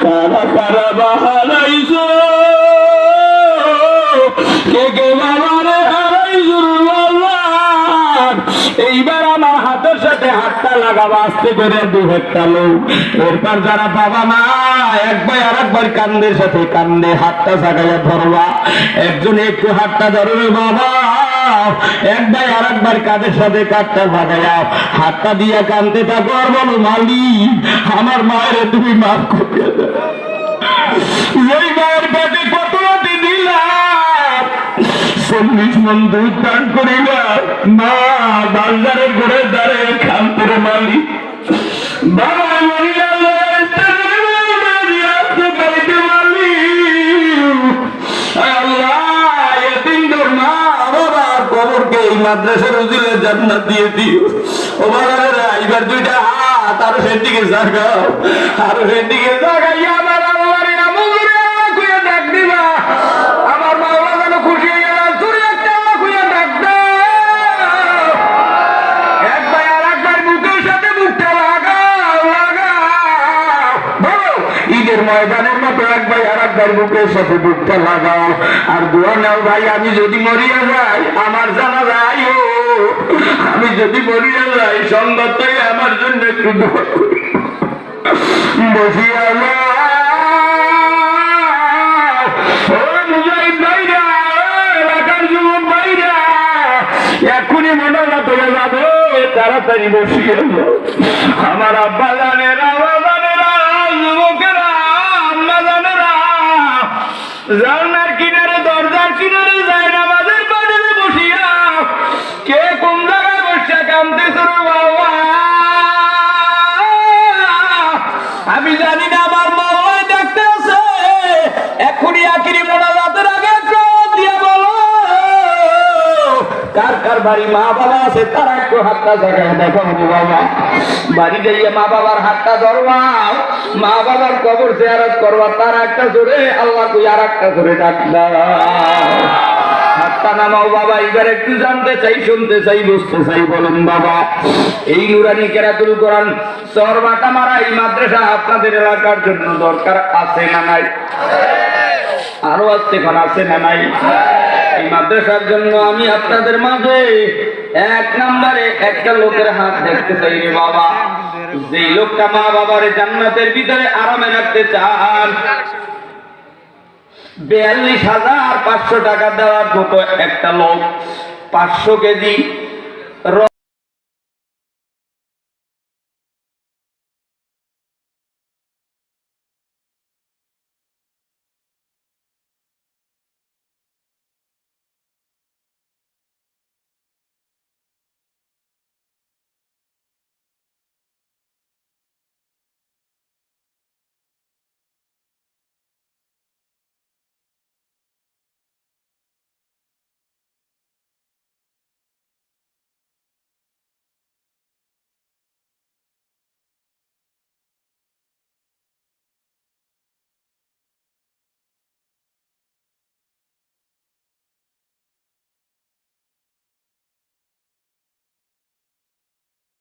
কারা কারা বাহারাইছো কে কে বাবারে হারাইছো এইবার আমার হাতের সাথে হাতটা লাগাবো আস্তে করে দু হাতটা লোক এরপর যারা বাবা মা একবার আর একবার কান্দের সাথে কান্দে হাতটা জাগাইয়া ধরবা একজন একটু হাতটা ধরবে বাবা একবার আর একবার কাঁধের সাথে কাঠটা লাগাইয়া হাতটা দিয়া কান্দতে থাকো আর বলো মালিক আমার মায়ের তুমি মাফ করিয়া দাও এই মায়ের পেটে কত রাতে দিলাম 40 মন দুধ দান করিলাম মা বাজারের ঘরের দ্বারে খামপুরে মালিক বাবা মাদ্রাসার উজিলে জান্নাত দিয়ে দিও ও বাবারা এবার দুইটা হাত আর সেদিকে জাগাও আর সেদিকে জাগাইয়া আমার আল্লাহর নাম করে কইয়া ডাক দিবা আমার মাওলা যেন খুশি হয়ে গেল তুই একটা কইয়া ডাক দাও একবার আর একবার বুকের সাথে বুকটা লাগাও বলো ঈদের ময়দানের মতো একবার আর একবার বুকের সাথে বুকটা লাগাও আর দোয়া নাও ভাই আমি যদি মরিয়া যাই আমার জানা যাই আমি যদি মরিয়া যাই সংবাদটাই আমার জন্য একটু দোয়া করি বসিয়া এখনই মনে না তোলে যাবে তাড়াতাড়ি বসিয়ে আমার আব্বা জানেরা যুবকেরা আম্মা জানেরা জানলার কিনারে দরজার কিনারে যায় না আমাদের বাড়িতে বসিয়া কে কোন জায়গায় বসে কামতে শুরু বাবা আমি জানি না আমার মা ডাকতে আছে এখনই আখিরি মোনাজাতের আগে দিয়ে বলো কার কার বাড়ি মা বাবা আছে তারা একটু হাতটা জায়গায় দেখো বাবা বাড়ি যাইয়া মা বাবার হাতটা ধরবাও মা বাবার কবর জিয়ারত করবা তার একটা জোরে আল্লাহ কই আর একটা জোরে ডাক দাও হাতটা নামাও বাবা এবার একটু জানতে চাই শুনতে চাই বুঝতে চাই বলেন বাবা এই নুরানি কেরাতুল কোরআন সরবাটা মারা এই মাদ্রাসা আপনাদের এলাকার জন্য দরকার আছে না নাই আরো আসতে কোন আছে না নাই এই মাদ্রাসার জন্য আমি আপনাদের মাঝে এক নম্বরে একটা লোকের হাত দেখতে চাই রে বাবা যে লোকটা মা বাবার জান্নাতের ভিতরে আরামে রাখতে চান 42,500 টাকা দেওয়ার মতো একটা লোক 500 কেজি